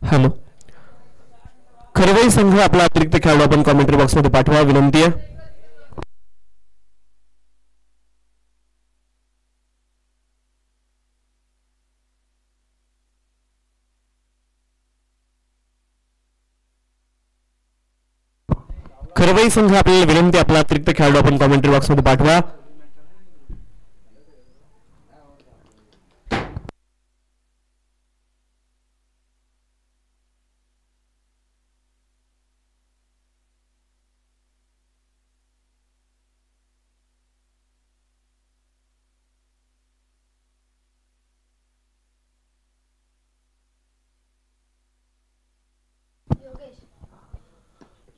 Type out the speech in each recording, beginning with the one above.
Hello, Kharwai संघ आपला अतिरिक्त खेळाडू आपण कॉमेंट्री बॉक्समध्ये पाठवा, विनंती आहे. खरवई संघ आपल्याला विनंती, आपला अतिरिक्त खेळाडू आपण कॉमेंट्री बॉक्समध्ये पाठवा.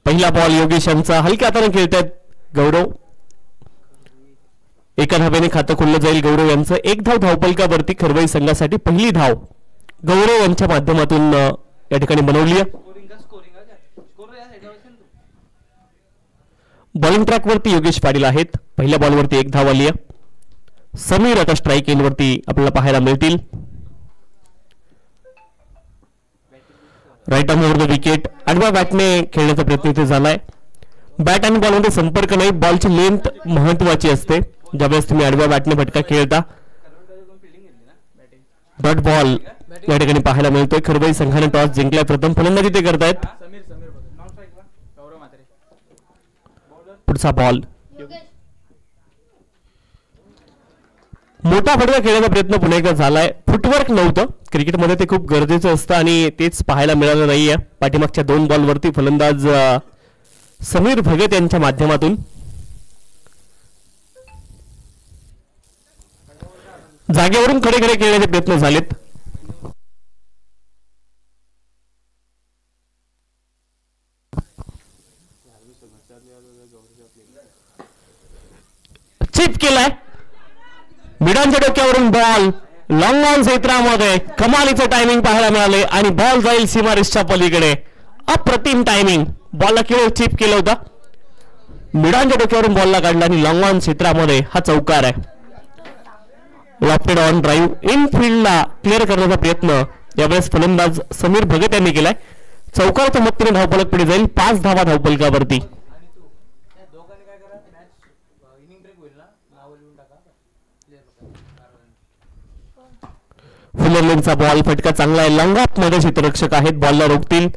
पहिला बॉल योगेश यांचा, हलक्या हाताने खेळतात गौरव. एका धावेने खातं खुललं जाईल गौरव यांचं. एक धाव धावपलकावरती खरवई संघासाठी पहिली धाव गौरव यांच्या माध्यमातून या ठिकाणी बनवली आहे. बॉलिंग ट्रॅकवरती योगेश पाटील आहेत. पहिल्या बॉलवरती एक धाव आली आहे. समीर आता स्ट्राईक एंडवरती आपल्याला पाहायला मिळतील. Right arm over the wicket, आडव्या बॅटने खेळण्याचा प्रयत्न इथे झालाय. बॅट आणि बॉलमध्ये संपर्क नाही, बॉलची लेंथ महत्वाची असते ज्यावेळेस तुम्ही आडव्या बॅटने फटका खेळता. डॉट बॉल या ठिकाणी पाहायला मिळतोय. खरवई संघाने टॉस जिंकलाय, प्रथम फलंदाजी ते करतायत. पुढचा बॉल, मोठा फटका खेळण्याचा प्रयत्न पुन्हा एकदा झालाय. फुटवर्क नव्हतं, क्रिकेटमध्ये ते खूप गरजेचं असतं आणि तेच पाहायला मिळालं नाहीये. पाठीमागच्या 2 बॉलवरती फलंदाज समीर भगत यांच्या माध्यमातून जागेवरून खडे खडे खेळण्याचे प्रयत्न झालेत. चिप केलाय, मिडांच्या डोक्यावरून बॉल लॉंग ऑन क्षेत्रामध्ये. कमालीचं टायमिंग पाहायला मिळाले आणि बॉल जाईल सीमारेषच्या पलीकडे. अप्रतिम टायमिंग, बॉलला केवळ चिप केलं होता, मिडांच्या डोक्यावरून बॉलला काढला आणि लॉंग ऑन क्षेत्रामध्ये हा चौकार आहे. लॉफ्टेड ऑन ड्राईव्ह इन फील्डला क्लिअर करण्याचा प्रयत्न यावेळेस फलंदाज समीर भगत यांनी केलाय. चौकाराच्या मदतीने धावफलक पुढे जाईल. 5 धावा धावफलकावरती. फुलरलेनचा बॉल, फटका चांगला आहे. लॉंग मध्ये क्षेत्ररक्षक आहेत, बॉलला रोखतील.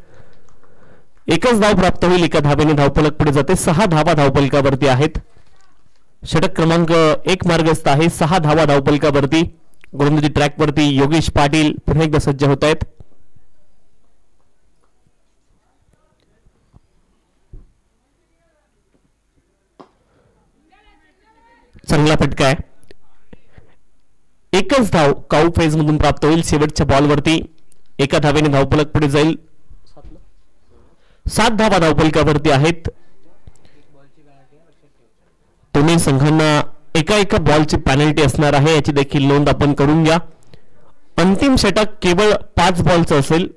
एकच धाव प्राप्त होईल, एका धावेने धावफलक पुढे जाते. 6 धावा धावफलकावरती आहेत. षटक क्रमांक 1 मार्गस्थ आहे. 6 धावा धावफलकावरती. गोलंदाजी ट्रॅकवरती योगेश पाटील पुन्हा एकदा सज्ज होत आहेत. चांगला फटका आहे. एकच धाव काऊ फेज मधून प्राप्त होईल. शेवटच्या बॉलवरती एका धावेने धावफलक पुढे जाईल. 7 धावा धावफलकावरती आहेत. दोन्ही संघांना एका बॉलची पॅनल्टी असणार आहे, याची देखील नोंद आपण करून घ्या. अंतिम षटक केवळ 5 बॉलचं असेल.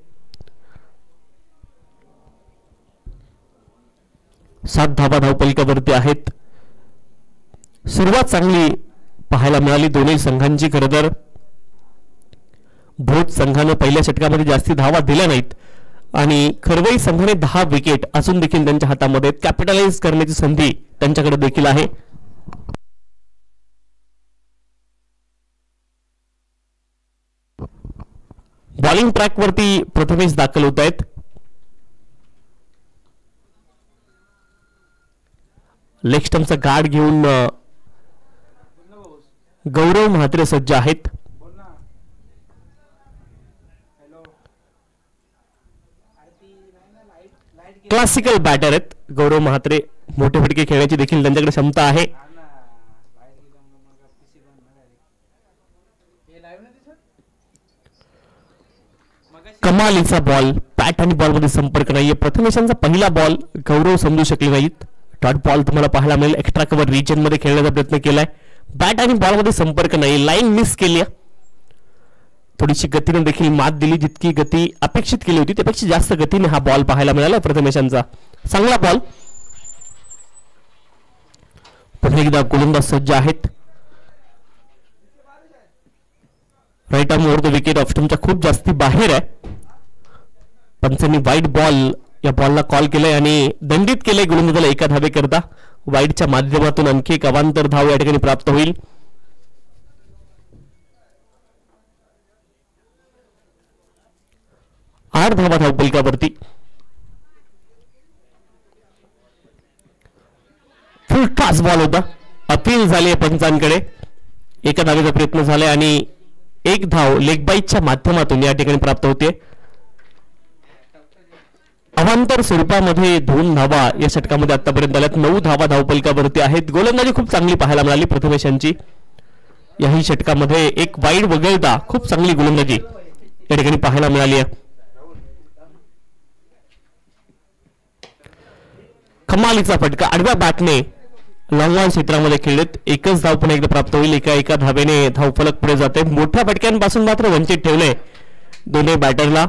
7 धावा धावफलकावरती आहेत. सुरुवात चांगली पाहायला मिळाली दोन्ही संघांची. खरं तर भोज संघानं पहिल्या षटकामध्ये जास्ती धावा दिल्या नाहीत आणि खरवई संघाने 10 विकेट असून देखील त्यांच्या हातामध्ये कॅपिटलाइज करण्याची संधी त्यांच्याकडे देखील आहे. बॉलिंग ट्रॅकवरती प्रथमेश दाखल होत आहेत. लेग स्टंपचा गार्ड घेऊन गौरव म्हात्रे सज्ज आहेत. क्लासिकल बॅटर आहेत गौरव म्हात्रे. मोठे फटके खेळण्याची देखील त्यांच्याकडे क्षमता आहे. कमालीचा बॉल, बॅट आणि बॉल मध्ये संपर्क नाहीये. प्रथमेशांचा पहिला बॉल गौरव समजू शकले नाहीत. डॉट बॉल तुम्हाला पाहायला मिळेल. एक्स्ट्रा कव्हर रिजन मध्ये खेळण्याचा प्रयत्न केलाय. बॅट आणि बॉल मध्ये संपर्क नाही. लाईन मिस केली. थोडीशी गतीने देखील मात दिली. जितकी गती अपेक्षित केली होती त्यापेक्षा जास्त गतीने हा बॉल पाहायला मिळाला प्रथमेशांचा. चांगला बॉल. पुन्हा एकदा गोलंदाज सज्ज आहेत. Right arm over the wicket off स्टंपच्या खूप जास्ती बाहेर आहे. पंचांनी वाईट बॉल या बॉलला कॉल केलाय आणि दंडित केले गोलंदाजाला एका धावेकरता. वाईटच्या माध्यमातून आणखी एक अवांतर धाव या ठिकाणी प्राप्त होईल. 8 धावा धावफलकावरती. फुल फास्ट बॉल होता. अपील झाली पंचांकडे. एका धावेचा प्रयत्न झालाय आणि एक धाव लेग बाईटच्या माध्यमातून या ठिकाणी प्राप्त होते. अवांतर स्वरूपामध्ये 2 धावा या षटकामध्ये आतापर्यंत आल्यात. 9 धावा धावफलकावरती आहेत. गोलंदाजी खूप चांगली पाहायला मिळाली प्रथमेश यांची. याही षटकामध्ये एक वाईड वगळता खूप चांगली गोलंदाजी या ठिकाणी पाहायला मिळाली आहे. कमालीचा फटका आडव्या बॅटने लॉंग ऑन क्षेत्रामध्ये खेळत. एकच धाव पुन्हा एकदा प्राप्त होईल. एका धावेने धावफलक पुढे जाते. मोठ्या फटक्यांपासून मात्र वंचित ठेवले दोन्ही बॅटरला.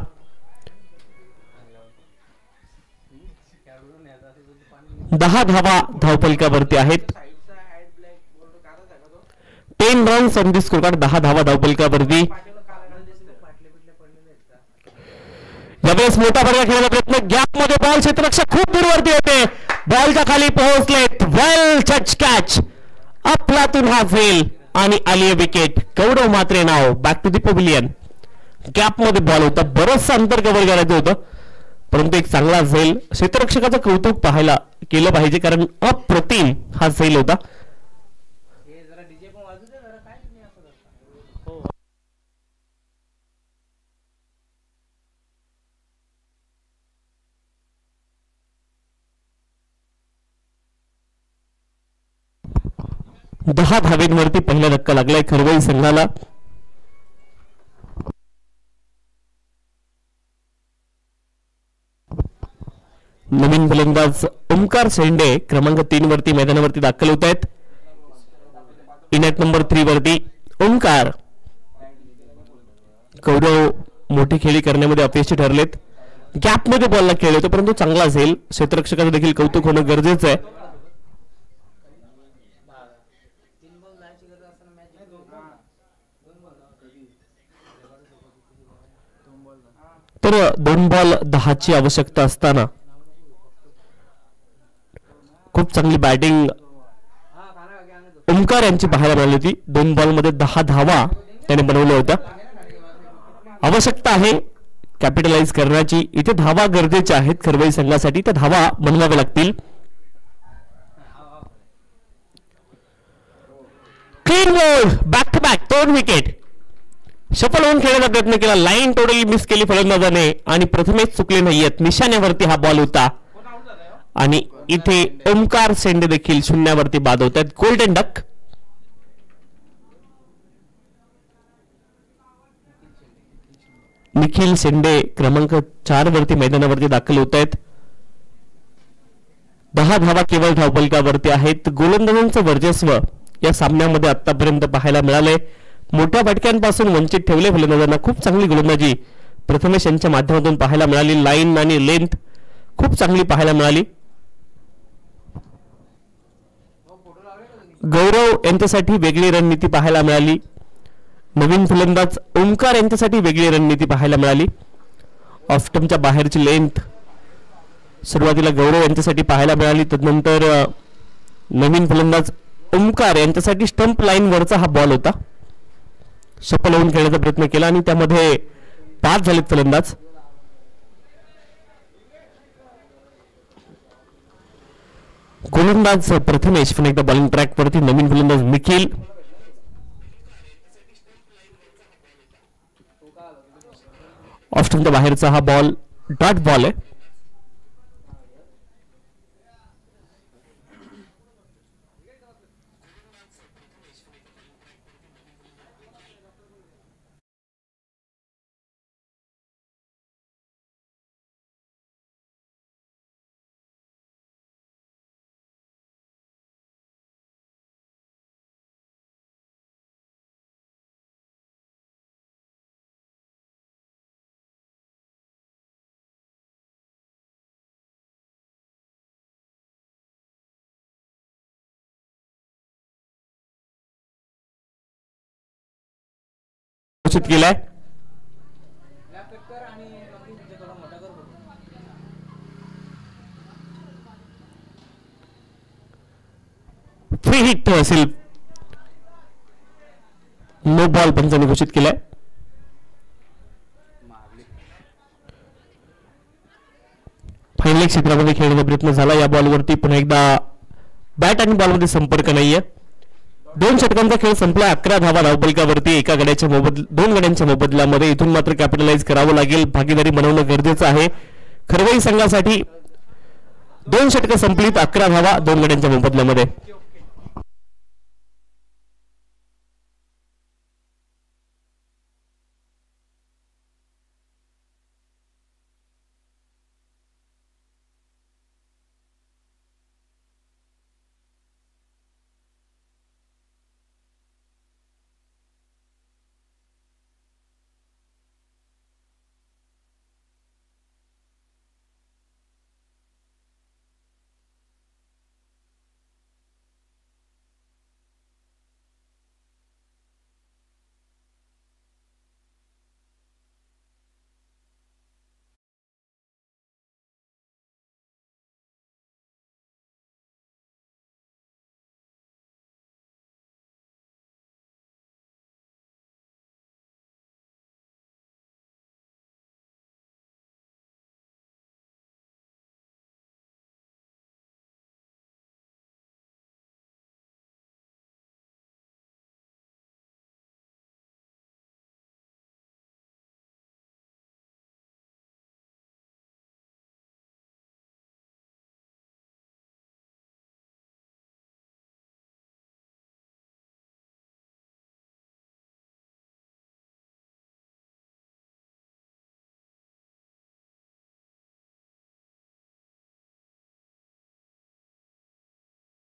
10 धावा धावफलकावरती आहेत. 10 रन्स ऑन दी स्कोरकार्ड. 10 धावा धावफलकावरती. यावेळेस मोठा फटका खेळण्याचा प्रयत्न. गॅप मध्ये बॉल. क्षेत्ररक्षक खूप दूरवरती होते. बॉलच्या खाली पोहोचलेत. वेल टच कॅच. अफलातून हा फेल आणि आली विकेट. गौरव मात्रे नाव. Back to the pavilion. Gap मध्ये बॉल होता. बरंचसं अंतर कव्हर करायचं होतं परंतु एक चांगला झेल. क्षेत्ररक्षकाचं कौतुक पाहायला केलं पाहिजे कारण अप्रतिम हा झेल होता. दहा धावेंवरती पहिला धक्का लागलाय खरवई संघाला. नवीन फलंदाज ओमकार शेंडे क्रमांक 3 वरती मैदानावरती दाखल होत आहेत. इनॅट नंबर 3 वरती ओमकार. गौरव मोठी खेळी करण्यामध्ये अपयशी ठरलेत. गॅप मध्ये बॉलला खेळले होते परंतु चांगला असेल. क्षेत्ररक्षकाचं देखील कौतुक होणं गरजेचं आहे. तर 2 बॉल 10 ची आवश्यकता असताना खूप चांगली बॅटिंग ओमकार यांची पाहायला मिळाली होती. 2 बॉलमध्ये 10 धावा त्याने बनवल्या होत्या. आवश्यकता आहे कॅपिटलाइज करण्याची. इथे धावा गरजेच्या आहेत खरवई संघासाठी. त्या धावा बनवाव्या लागतील. Clean ball. Back to back 2 wicket. सफल होऊन खेळण्याचा प्रयत्न केला. लाईन टोटली मिस केली फलंदाजाने आणि प्रथमेच चुकले नाहीयेत. निशाण्यावरती हा बॉल होता आणि इथे ओमकार शेंडे देखील शून्यावरती बाद होत आहेत. Golden duck. निखिल शेंडे क्रमांक 4 वरती मैदानावरती दाखल होत आहेत. 10 धावा केवळ धावफलकावरती आहेत. गोलंदाजांचं वर्चस्व या सामन्यामध्ये आतापर्यंत पाहायला मिळाले. मोठ्या फटक्यांपासून वंचित ठेवले फलंदाजांना. खूप चांगली गोलंदाजी प्रथमेश यांच्या माध्यमातून पाहायला मिळाली. लाईन आणि लेंथ खूप चांगली पाहायला मिळाली. गौरव यांच्यासाठी वेगळी रणनीती पाहायला मिळाली. नवीन फलंदाज ओमकार यांच्यासाठी वेगळी रणनीती पाहायला मिळाली. ऑफस्टंपच्या बाहेरची लेंथ सुरुवातीला गौरव यांच्यासाठी पाहायला मिळाली. त्यानंतर नवीन फलंदाज ओमकार यांच्यासाठी स्टंप लाईन वरचा हा बॉल होता. सफल होऊन खेळण्याचा प्रयत्न केला आणि त्यामध्ये 5 झालेत फलंदाज. गोलंदाज प्रथमेश पुन्हा एकदा बॉलिंग ट्रॅक वरती. नवीन फलंदाज निखिल. ऑफस्टंपच्या बाहेरचा हा बॉल डॉट बॉल आहे. घोषित केलाय. फ्री हिट असेल. नो बॉल पंचांनी घोषित केलाय. फायनल क्षेत्रामध्ये खेळण्याचा प्रयत्न झाला. या बॉलवरती पुन्हा एकदा बॅट आणि बॉलमध्ये संपर्क नाहीये. 2 षटकांचा खेळ संपला. 11 धावा धावफलकावरती एका गड्याच्या 2 गड्यांच्या मोबदल्यामध्ये. इथून मात्र कॅपिटलाइज करावं लागेल. भागीदारी बनवणं गरजेचं आहे खरवाई संघासाठी. 2 षटकं संपलीत. 11 धावा 2 गड्यांच्या मोबदल्यामध्ये.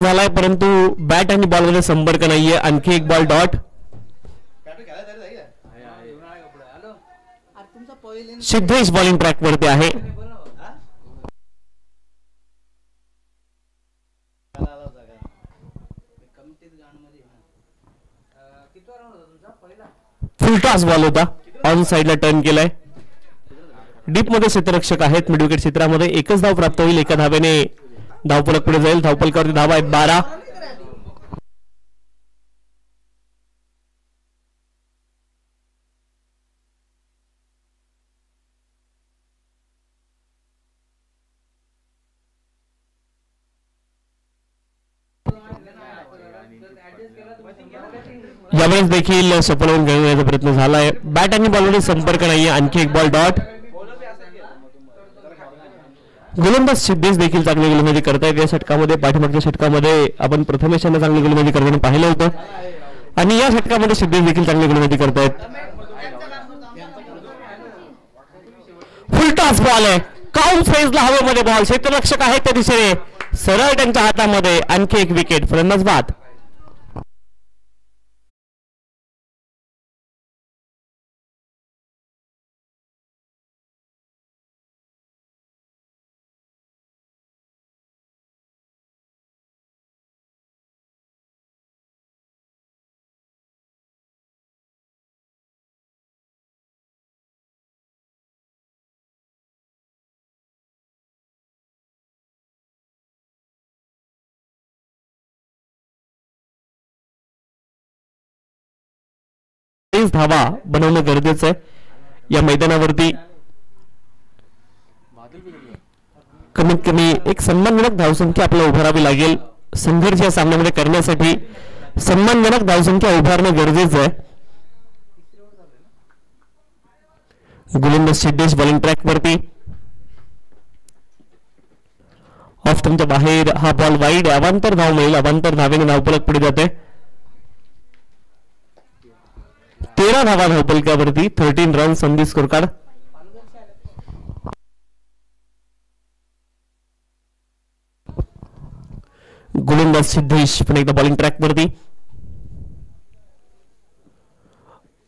झालाय परंतु बॅट आणि बॉल मध्ये संपर्क नाहीये. आणखी एक ball dot. Siddhesh bowling track वरती आहे. फुल टॉस बॉल होता. ऑन साइडला टर्न केलाय. डीप मध्ये क्षेत्ररक्षक आहेत. मिड विकेट क्षेत्रामध्ये एकच धाव प्राप्त होईल. एका धावेने धावफलक पुढे जाईल. धावफलकावरती धावा आहेत 12. यावेळेस देखील सफल होऊन घेण्याचा प्रयत्न झालाय. बॅट आणि बॉलमध्ये संपर्क नाहीये. आणखी एक बॉल डॉट. गोलंदाज सिद्धेश देखील चांगली गोलंदाजी करतायत या षटकामध्ये. पाठीमागच्या षटकामध्ये आपण प्रथमेश यांना चांगली गोलंदाजी करताना पाहिलं होतं आणि या षटकामध्ये सिद्धेश देखील चांगली गोलंदाजी करतायत. फुल टॉस बॉल आहे. काउंट फेजला हवेमध्ये बॉल. क्षेत्ररक्षक आहेत त्या दिशेने. सरळ त्यांच्या हातामध्ये. आणखी एक विकेट. फलंदाज बाद. धावा बनवणं गरजेचं आहे. या मैदानावरती कमीत कमी एक सन्मानजनक धावसंख्या आपल्याला उभारावी लागेल. संघर्ष या सामन्यामध्ये करण्यासाठी सन्मानजनक धावसंख्या उभारणं गरजेचं आहे. गोलंदाज सिद्धेश बॉलिंग ट्रॅक वरती. ऑफ स्टंपच्या बाहेर हा बॉल वाईड. अवांतर धाव मिळेल. अवांतर धावेने धावफलक पुढे जाते. 13 धावा धावफलकावरती. 13 रन संधी स्कोर कार्ड. गोलंदाज सिद्धेश पुन्हा एकदा बॉलिंग ट्रॅक वरती.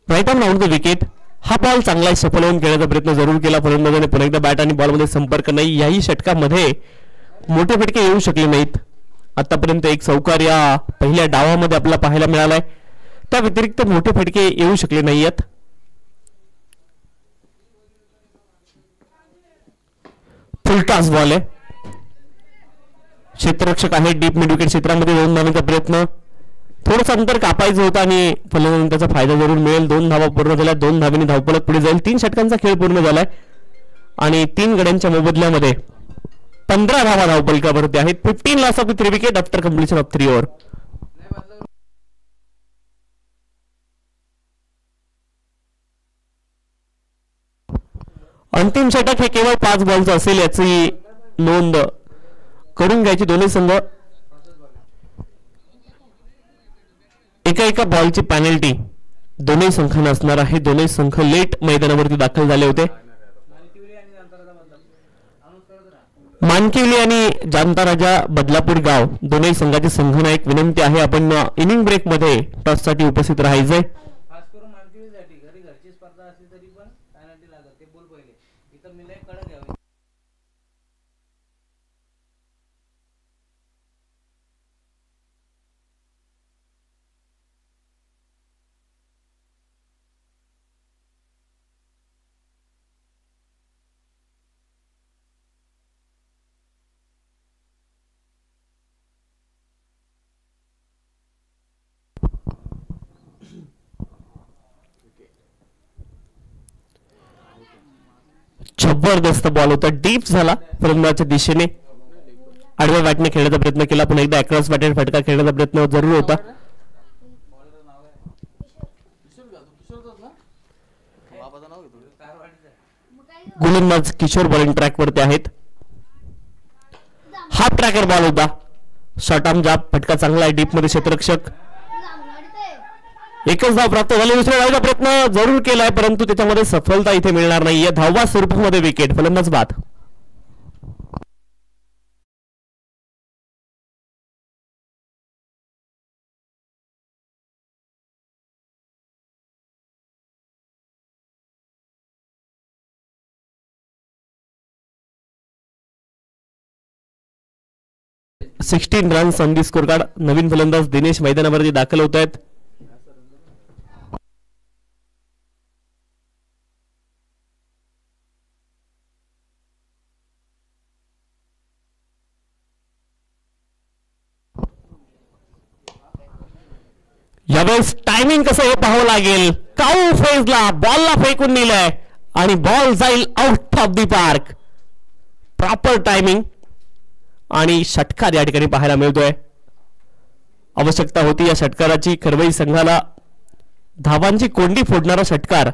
Right arm round the wicket. हा बॉल चांगला सफल होऊन खेळण्याचा प्रयत्न जरूर केला फलंदाजाने. पुन्हा एकदा बॅट आणि बॉलमध्ये संपर्क नाही. याही षटकामध्ये मोठे फटके येऊ शकले नाहीत. आतापर्यंत एक चौकार या पहिल्या डावामध्ये आपल्याला पाहायला मिळालाय. त्या व्यतिरिक्त मोठे फटके येऊ शकले नाहीयेत. फुल टॉस बॉल आहे. क्षेत्ररक्षक आहे डीप मिड विकेट क्षेत्रामध्ये 2 धावांचा प्रयत्न, थोडंसं अंतर कापायचं होतं आणि फलंदाजांना त्याचा फायदा जरूर मिळेल. 2 धावा पूर्ण झाल्या, 2 धावांनी धावफलक पुढे जाईल. 3 षटकांचा खेळ पूर्ण झालाय आणि 3 गड्यांच्या मोबदल्यामध्ये 15 धावा धावफलकावरती आहेत. 15 loss of 3 wicket after completion of 3 over. अंतिम षटक हे केवळ 5 बॉलचं असेल याची नोंद करून घ्यायची. दोन्ही संघ एका बॉलची पॅनल्टी दोन्ही संघांना असणार आहे. दोन्ही संघ लेट मैदानावरती दाखल झाले होते. मानकिवली आणि जामता राजा बदलापूर गाव दोन्ही संघाची संघांना एक विनंती आहे, आपण इनिंग ब्रेक मध्ये टॉस साठी उपस्थित राहायचंय. जबरदस्त बॉल होता, डीप झाला फलंदाजाच्या दिशेने. आडव्या बॅटने खेळण्याचा प्रयत्न केला, पण एकदा अक्रॉस बॅटने फटका खेळण्याचा प्रयत्न जरूर होता. गोलंदाज किशोर बॉलिंग ट्रॅक वरती आहेत. हाफ ट्रॅकर बॉल होता, शॉर्ट आर्म जाब, फटका चांगला आहे डीप मध्ये. क्षेत्ररक्षक एकच धाव प्राप्त झाली. दुसऱ्या धावाचा प्रयत्न जरूर केलाय परंतु त्याच्यामध्ये सफलता इथे मिळणार नाहीये. धावा स्वरूपामध्ये विकेट, फलंदाज बाद. Sixteen runs on the score card. नवीन फलंदाज दिनेश मैदानावरती दाखल होत आहेत. यावेळेस टायमिंग कसं हे पाहावं लागेल. काऊ फेजला बॉलला फेकून दिलंय आणि बॉल जाईल out of the park. Proper timing आणि षटकार या ठिकाणी पाहायला मिळतोय. आवश्यकता होती या षटकाराची. खरवई संघाला धावांची कोंडी फोडणारा षटकार.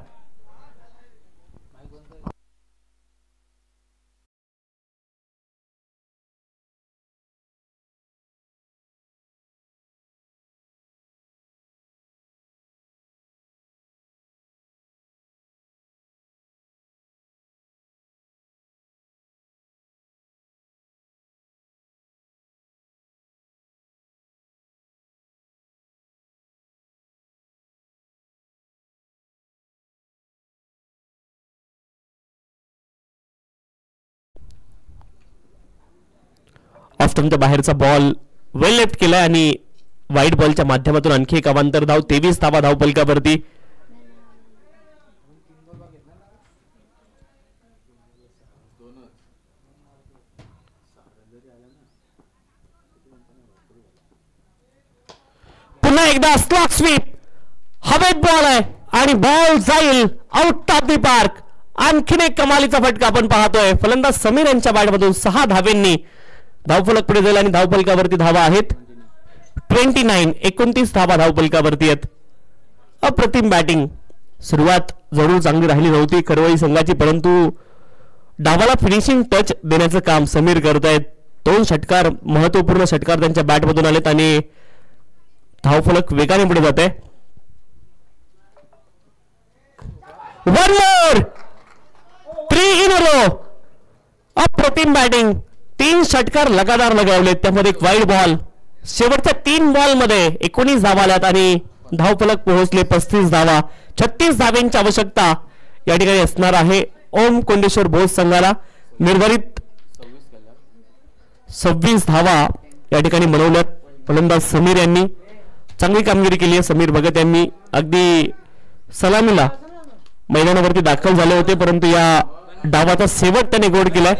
ऑफ्टनच्या बाहेरचा बॉल वेल लेफ्ट केलाय आणि वाईट बॉलच्या माध्यमातून आणखी एक अवांतर धाव. 23 धावा धावफलकावरती. पुन्हा एकदा स्लॉग स्वीप, हवेत बॉल आहे आणि बॉल जाईल आउट ऑफ दी पार्क. आणखीन एक कमालीचा फटका आपण पाहतोय. फलंदाज समीर यांच्या बॅटमधून 6 धावेंनी धावफलक पुढे जाईल आणि धावफलकावरती धावा आहेत 29 धावा धावफलकावरती आहेत. अप्रतिम बॅटिंग. सुरुवात जरूर चांगली राहिली नव्हती खरवई संघाची, परंतु डावाला फिनिशिंग टच देण्याचं काम समीर करतायत. 2 षटकार, महत्वपूर्ण षटकार त्यांच्या बॅटमधून आलेत आणि धावफलक वेगाने पुढे जाते. One more, 3 in a row. अप्रतिम बॅटिंग. 3 षटकार लगातार लगावलेत, त्यामध्ये एक वाईड बॉल. शेवटच्या 3 बॉल मध्ये 19 धावा आल्यात आणि धावफलक पोहोचले 35 धावा. 36 धाव्यांची आवश्यकता या ठिकाणी असणार आहे ओम कोंडेश्वर भोज संघाला. निर्धारित 26 धावा या ठिकाणी बनवल्यात. फलंदाज समीर यांनी चांगली कामगिरी केली आहे. समीर भगत यांनी अगदी सलामीला मैदानावरती दाखल झाले होते, परंतु या डावाचा शेवट त्याने गोड केलाय.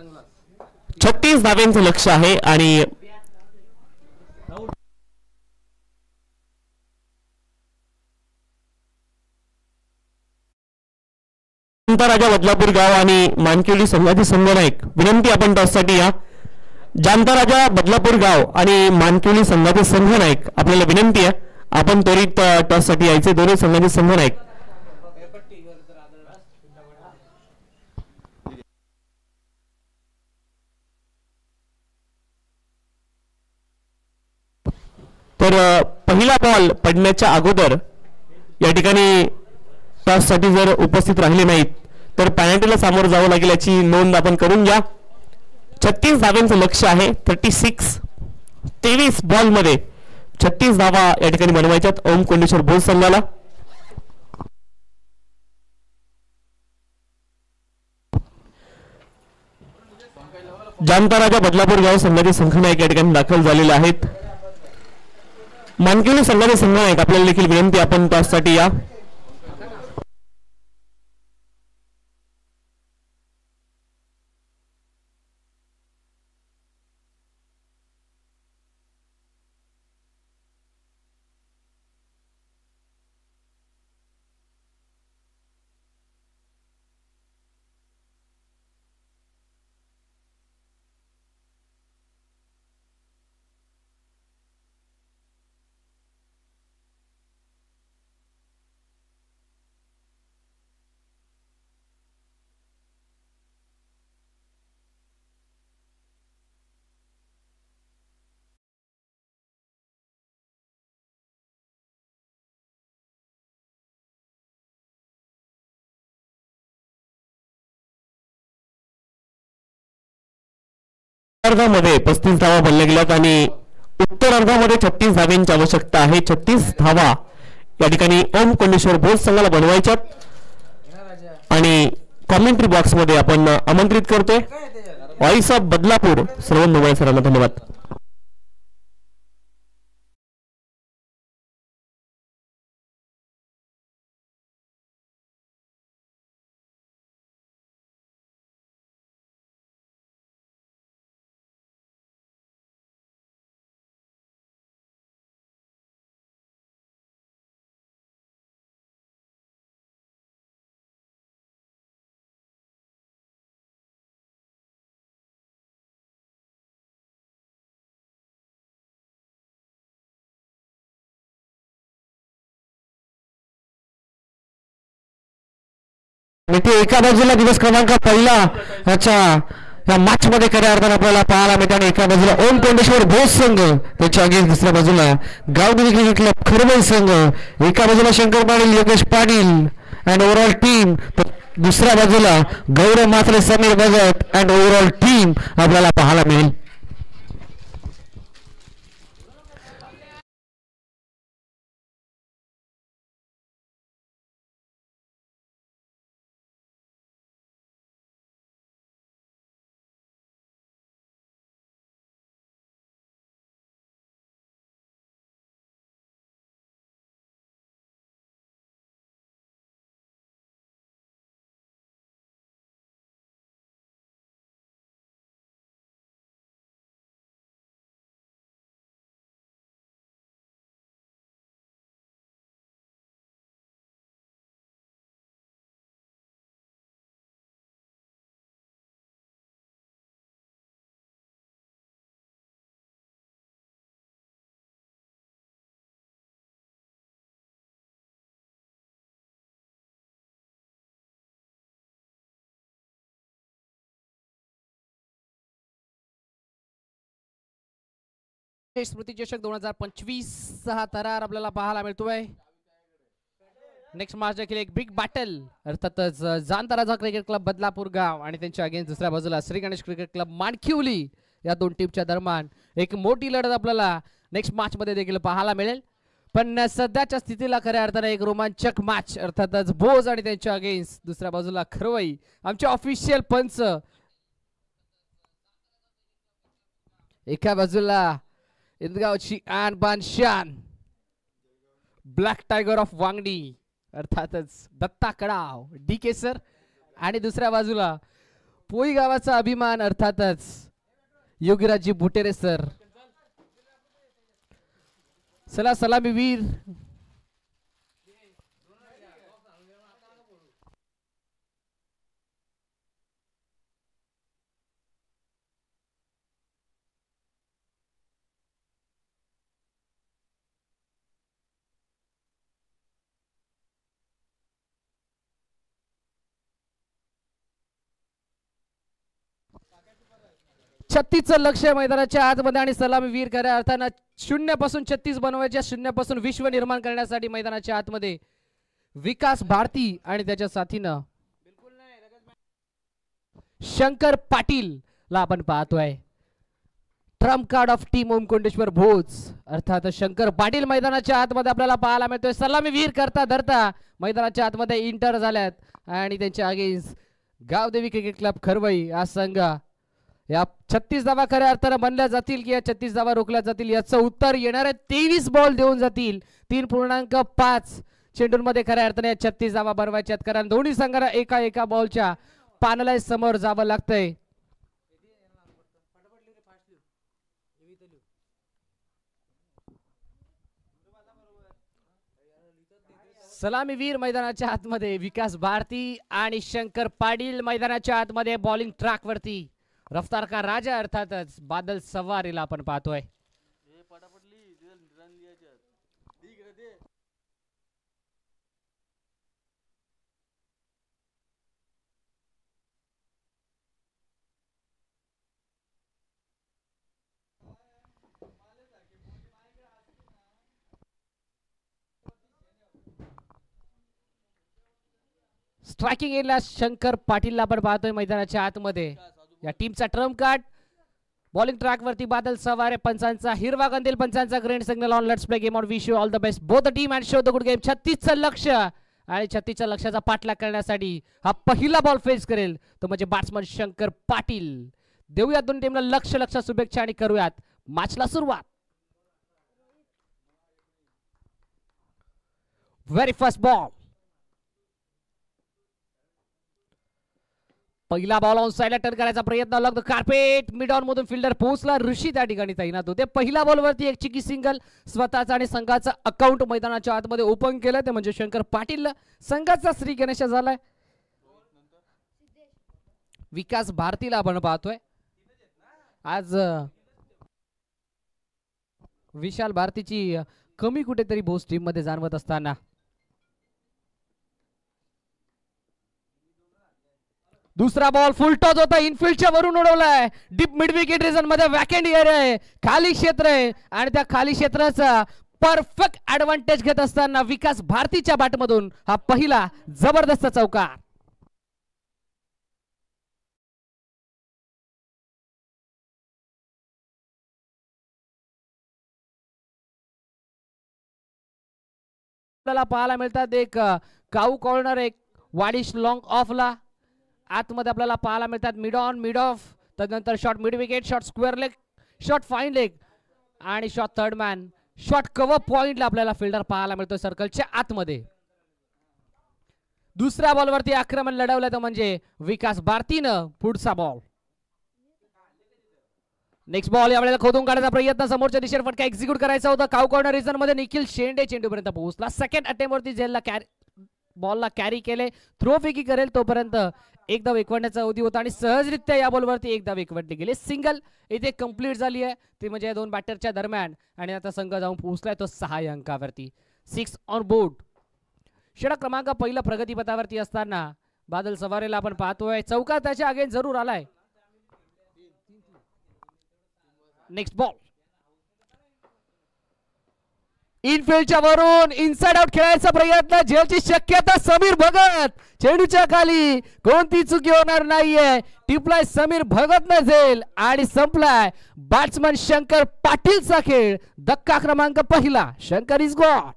36 धाव्यांचं लक्ष आहे आणि राजा बदलापूर गाव आणि मानकिवली संघाचे संघनायक विनंती आपण टॉससाठी या. जानता राजा बदलापूर गाव आणि मानकिवली संघाचे संघनायक आपल्याला विनंती आहे आपण त्वरित टॉससाठी यायचे. दोन्ही संघाचे संघनायक तर पहिला बॉल पडण्याच्या अगोदर या ठिकाणी टॉससाठी जर उपस्थित राहिले नाहीत तर पेनल्टीला सामोरं जावं लागेल याची नोंद आपण करून घ्या. 36 धाव्यांचं लक्ष आहे. 23 बॉल मध्ये 36 धावा या ठिकाणी बनवायच्यात ओम कोंडेश्वर भोज संघाला. जानता राजा बदलापूर गाव संघाचे संघनायक या ठिकाणी दाखल झालेले आहेत. मानकिवली संघाचे संघनायक आपल्याला देखील विनंती आपण टॉससाठी या. अर्धामध्ये 35 धावा बनल्या गेल्यात आणि उत्तर अर्धामध्ये 36 धाव्यांची आवश्यकता आहे. 36 धावा या ठिकाणी ओम कोंडेश्वर भोज संघाला बनवायच्यात आणि कॉमेंट्री बॉक्स मध्ये आपण आमंत्रित करतोय व्हॉइस ऑफ बदलापूर श्रवण मोबाईल सरांना धन्यवाद. एका बाजूला दिवस क्रमांक पहिला अच्छा या मॅच मध्ये खऱ्या अर्थाने आपल्याला पाहायला मिळते आणि एका बाजूला ओम कोंडेश्वर भोज संघ त्याच्या अगेन्स्ट दुसऱ्या बाजूला गावगिरी क्रिकेट क्लब खरवई संघ. एका बाजूला Shankar Patil Yogesh Patil and overall team तर दुसऱ्या बाजूला Gaurav Matre Sameer Bhagat and overall team आपल्याला पाहायला मिळेल. स्मृती चषक 2025 हा थरार आपल्याला पाहायला मिळतोय. नेक्स्ट मॅच देखील एक बिग बॅटल अर्थातच जानता राजा क्रिकेट क्लब बदलापूर गाव आणि त्यांच्या अगेन्स्ट दुसऱ्या बाजूला श्री गणेश क्रिकेट क्लब मानकिवली या दोन टीमच्या दरम्यान एक मोठी लढत आपल्याला नेक्स्ट मॅच मध्ये देखील पाहायला मिळेल. पण सध्याच्या स्थितीला खऱ्या अर्थाने एक रोमांचक मॅच अर्थातच भोज आणि त्यांच्या अगेन्स्ट दुसऱ्या बाजूला खरवई. आमचे ऑफिशियल पंच एका बाजूला इंदगावची आन बान शान ब्लॅक टायगर ऑफ वांगणी अर्थातच दत्ता कडाव डी के सर आणि दुसऱ्या बाजूला पोई गावाचा अभिमान अर्थातच योगीराजी बुटेरे सर. चला सलामी वीर. छत्तीसचं लक्ष मैदानाच्या आतमध्ये आणि सलामी वीर खऱ्या अर्थानं 0 पासून 36 बनवायच्या, 0 पासून विश्व निर्माण करण्यासाठी मैदानाच्या आतमध्ये विकास भारती आणि त्याच्या साथीनं शंकर पाटील ला आपण पाहतोय. Trump card of team Omkondeshwar Bhoj अर्थात शंकर पाटील मैदानाच्या आतमध्ये आपल्याला पाहायला मिळतोय. सलामी वीर करता धरता मैदानाच्या आतमध्ये इंटर झाल्यात आणि त्यांच्या against Gavdevi cricket club Kharwai हा संघ. या 36 धावा खऱ्या अर्थानं बनल्या जातील की या 36 धावा रोखल्या जातील याचं उत्तर येणारे 23 बॉल देऊन जातील. 3.5 चेंडूंमध्ये खऱ्या अर्थाने 36 धावा बनवायच्यात, कारण दोन्ही संघांना एका बॉलच्या पानाला समोर जावं लागतंय. सलामी वीर मैदानाच्या आतमध्ये विकास भारती आणि शंकर पाटील मैदानाच्या आतमध्ये बॉलिंग ट्रॅक वरती. रफ्तार का राजा अर्थातच बादल सवारीला आपण पाहतोय. स्ट्रायकिंग एरियाला शंकर पाटीलला आपण पाहतोय मैदानाच्या आतमध्ये. या टीमचा ट्रम्प कार्ड बॉलिंग ट्रॅक वरती बादल सवारे. पंचांचा हिरवा कंदील, पंचांचा green signal on. Let's play game on. Wish you all the best both the team and show the good game. 36चं लक्ष आणि 36च्या लक्षाचा पाठलाग करण्यासाठी हा पहिला बॉल फेस करेल तो म्हणजे बॅट्समन शंकर पाटील. देऊयात दोन्ही टीमला लक्ष शुभेच्छा आणि करूयात मॅचला सुरुवात. Very first ball. पहिला बॉल ऑन साइडला टर्न करायचा प्रयत्न. Lock the carpet. Mid on मधून फिल्डर पोहोचला. ऋषी त्या ठिकाणी तैनात होते. पहिल्या बॉलवरती एक चिकी सिंगल. स्वतःचा आणि संघाचा अकाउंट मैदानाच्या आतमध्ये ओपन केलं ते म्हणजे शंकर पाटील. संघाचा श्री गणेश झालाय. विकास भारतीला आपण पाहतोय. आज विशाल भारतीची कमी कुठेतरी बोस टीम मध्ये जाणवत असताना. दुसरा बॉल फुल टॉस होता. इनफिल्डच्या वरून उडवलाय. डीप मिड विकेट रिजन मध्ये वॅकेंट एरिया आहे, खाली क्षेत्र आहे आणि त्या खाली क्षेत्राचा परफेक्ट ऍडव्हान्टेज घेत असताना विकास भारतीच्या बॅटमधून हा पहिला जबरदस्त चौकार. आपल्याला पाहायला मिळतात एक काऊ कॉर्नर, एक वाडिश लॉंग ऑफला. आतमध्ये आपल्याला पाहायला मिळतात मिड ऑन, मिड ऑफ, त्यानंतर short midwicket, short square leg, short fine leg आणि short third man, short cover पॉइंटला आपल्याला फिल्डर पाहायला मिळतो सर्कलच्या आतमध्ये. दुसऱ्या बॉलवरती आक्रमण लढवलं तर म्हणजे विकास भारतीनं. पुढचा बॉल. नेक्स्ट बॉल यावेळेला खोदून काढायचा प्रयत्न. समोरच्या दिशेने फटका एक्झिक्यूट करायचा होता. काऊ कॉर्नर रिजन मध्ये निखिल शेंडे चेंडूपर्यंत पोहोचला. सेकंड अटेम्प्ट वरती जेलला बॉलला कॅरी केले. थ्रो फेकी करेल तोपर्यंत एक धाव एकवटण्याचा अवधी होता आणि सहजरित्या या बॉलवरती एक धाव एकवटली गेली. सिंगल इथे कंप्लीट झाली आहे ती म्हणजे दोन बॅटरच्या दरम्यान आणि आता संघ जाऊन पोहोचलाय तो 6 अंकावरती. 6 ऑन बोर्ड. षटक क्रमांक पहिला प्रगतीपथावरती असताना बादल सवारेला आपण पाहतोय. चौकार त्याच्या अगेन्स्ट जरूर आलाय. Next ball. इनफिल्डच्या वरून इनसाइड आउट खेळायचा प्रयत्न. झेलची शक्यता. समीर भगत चेंडूच्या खाली. कोणती चुकी होणार नाहीये. टिपलाय समीर भगत न झेल आणि संपलाय बॅट्समन शंकर पाटीलचा खेळ. धक्का क्रमांक पहिला. Shankar is gone.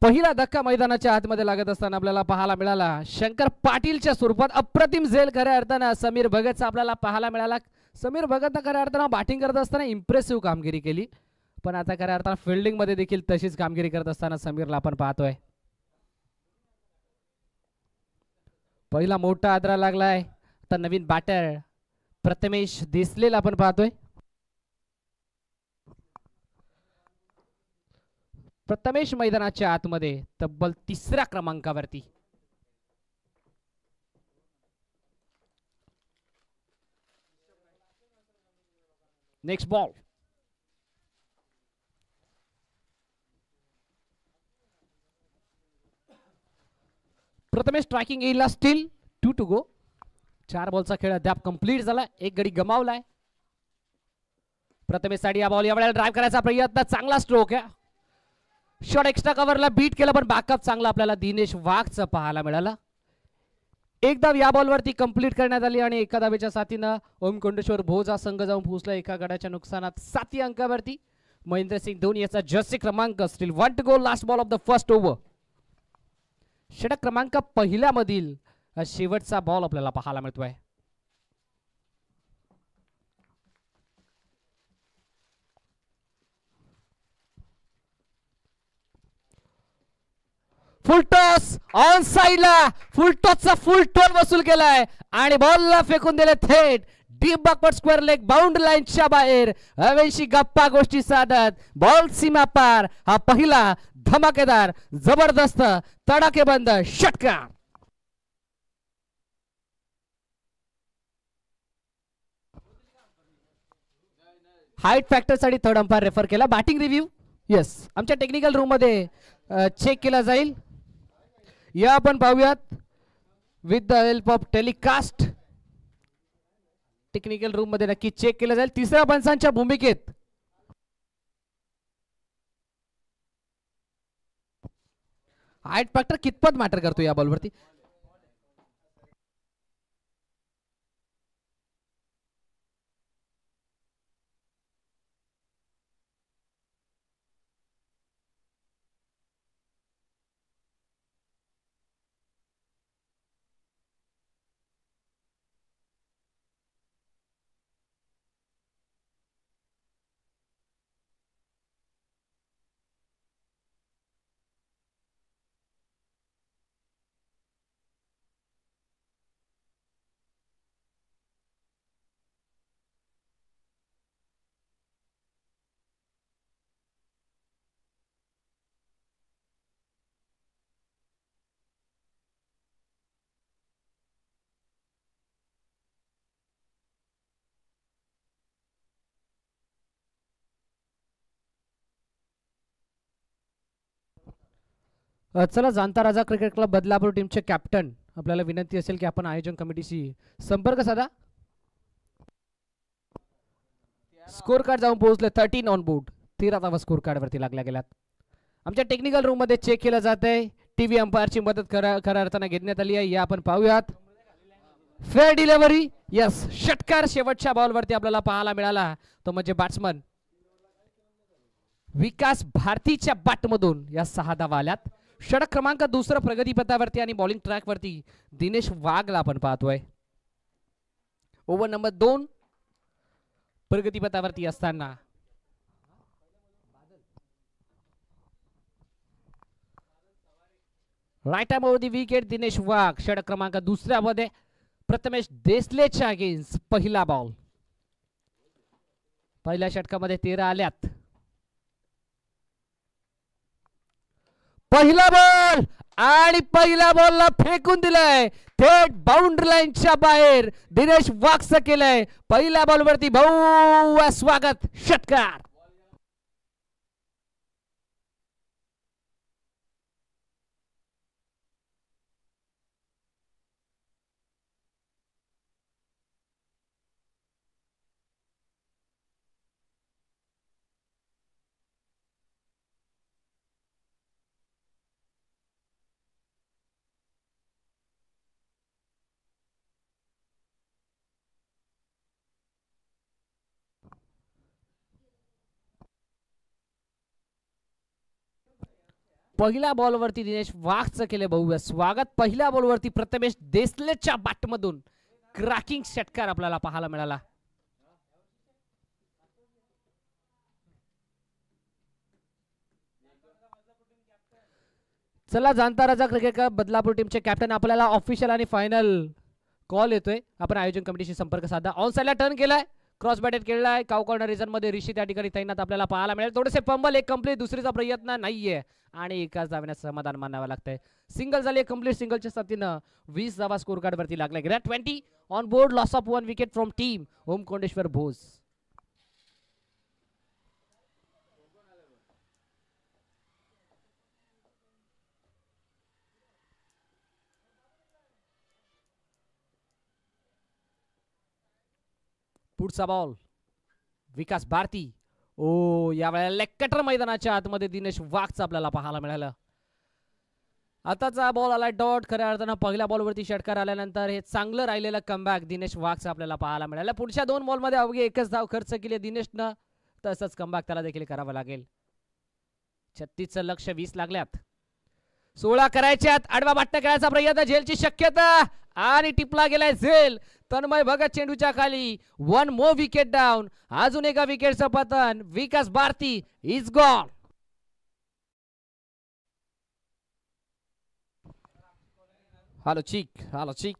पहिला धक्का मैदानाच्या आतमध्ये लागत असताना आपल्याला पाहायला मिळाला शंकर पाटीलच्या स्वरूपात अप्रतिम झेल खऱ्या अर्थानं समीर भगतचा आपल्याला पाहायला मिळाला. समीर भगतनं खऱ्या अर्थानं बॅटिंग करत असताना इम्प्रेसिव्ह कामगिरी केली, पण आता खऱ्या अर्थानं फिल्डिंग मध्ये देखील तशीच कामगिरी करत असताना समीरला आपण पाहतोय. पहिला मोठा आदरा लागलाय. आता नवीन बॅटर प्रथमेश देसलेला आपण पाहतोय. प्रथमेश मैदानाच्या आतमध्ये तब्बल 3ऱ्या क्रमांकावरती. Next ball. प्रथमेश स्ट्रायकिंग एजला स्टील 2 टू गो. 4 बॉलचा खेळ अद्याप कंप्लीट झाला, एक गडी गमावलाय. प्रथमेश साठी हा बॉल यावेळेला ड्राइव्ह करायचा प्रयत्न, चांगला स्ट्रोक आहे. शॉट एक्स्ट्रा कव्हरला बीट केलं, पण बॅकअप चांगला आपल्याला दिनेश वाघचं पाहायला मिळाला. एक धाव या बॉलवरती कंप्लीट करण्यात आली आणि एका धावेच्या साथीनं ओम कोंडेश्वर भोजा संघ जाऊन पोहोचला एका गडाच्या नुकसानात 7 अंकावरती. महेंद्रसिंग धोनी याचा जर्सी क्रमांक still 1 to go. Last ball of the first over. षटक क्रमांक पहिल्या मधील शेवटचा बॉल आपल्याला पाहायला मिळतोय. फुल टॉस ऑन साइडला, फुल टॉसचा फुल टोन वसूल केलाय आणि बॉलला फेकून दिले थेट deep backward square leg boundary लाईनच्या बाहेर. हवेशी गप्पा गोष्टी साधत बॉल सीमा पार. हा पहिला धमाकेदार जबरदस्त तडाखेबंद षटकार. हाईट फॅक्टर साठी थर्ड अंपायर रेफर केला. बॅटिंग रिव्ह्यू येस आमच्या टेक्निकल रूम मध्ये चेक केला जाईल. या आपण पाहूयात with the help of telecast. Technical room मध्ये नक्की चेक केलं जाईल. तिसऱ्या पंचांच्या भूमिकेत हाईट फॅक्टर कितपत मॅटर करतो या बॉलवरती. चला जाणता राजा क्रिकेट क्लब बदलापूर टीमचे कॅप्टन आपल्याला विनंती असेल की आपण आयोजन कमिटीशी संपर्क साधा. स्कोर कार्ड जाऊन पोहोचले 13 ऑन बोर्ड. 13 धावा स्कोर कार्ड वरती लागल्या गेल्यात. आमच्या टेक्निकल रूम मध्ये चेक केलं जात आहे. टीव्ही अंपायरची मदत खऱ्या अर्थानं घेण्यात आली आहे. या आपण पाहूयात. Fair delivery yes. षटकार शेवटच्या बॉलवरती आपल्याला पाहायला मिळाला, तो म्हणजे बॅट्समन विकास भारतीच्या बॅटमधून या 6 धावा आल्यात. षटक क्रमांक दुसरं प्रगतीपथावरती आणि बॉलिंग ट्रॅक वरती दिनेश वाघला आपण पाहतोय. ओव्हर नंबर 2 प्रगतीपथावरती असताना right arm over the wicket Dinesh Wagh. षटक क्रमांक दुसऱ्यामध्ये प्रथमेश देसलेच्या अगेन्स्ट पहिला बॉल. पहिल्या षटकामध्ये 13 आल्यात. पहिला बॉल आणि पहिल्या बॉलला फेकून दिलंय थेट बाउंड्री लाईनच्या बाहेर. दिनेश वाघचं केलंय. पहिल्या बॉलवरती भव्य स्वागत षटकार. पहिल्या बॉलवरती दिनेश वाघचं केले भव्य स्वागत. पहिल्या बॉलवरती प्रथमेश देसलेच्या बॅटमधून क्रॅकिंग षटकार आपल्याला पाहायला मिळाला. चला, जाणता राजा क्रिकेट क्लब बदलापूर टीमचे कॅप्टन आपल्याला ऑफिशियल आणि फायनल कॉल येतोय. आपण आयोजन कमिटीशी संपर्क साधा. ऑन साइडला टर्न केलाय, क्रॉस बॅटेड केलाय. काउ कॉर्नर रिजन मध्ये ऋषी त्या ठिकाणी तैनात आपल्याला पाहायला मिळेल. थोडेसे पंबल, एक कंप्लीट, दुसरीचा प्रयत्न नाहीये आणि एकाच धावण्यात समाधान मानावं लागतंय. सिंगल झाली, कंप्लीट सिंगलच्या साथीनं 20 धावा स्कोर कार्ड वरती लागला. Great 20 on board, loss of 1 wicket from team Om Kondeshwar Bhoj. पुढचा बॉल विकास भारती. ओ, या वेळेला लेग कटर मैदानाच्या आतमध्ये दिनेश वाघचा आपल्याला पाहायला मिळालं. आताचा बॉल आला डॉट. खऱ्या अर्थानं पहिल्या बॉलवरती षटकार आल्यानंतर हे चांगलं राहिलेलं कमबॅक दिनेश वाघचा आपल्याला पाहायला मिळालं. पुढच्या 2 बॉलमध्ये अवघी एकच धाव खर्च केली दिनेशनं. तसंच कमबॅक त्याला देखील करावं लागेल. 36चं लक्ष, 20 लागल्यात. 16 करायच्यात. आडवा बाटणं खेळायचा प्रयत्न, झेलची शक्यता आणि टिपला गेलाय झेल. तन्मय भगत चेंडूच्या खाली. 1 मोर विकेट डाऊन. अजून एका विकेटचं पतन. Vikas Bharti is gone. Hello chick, hello chick.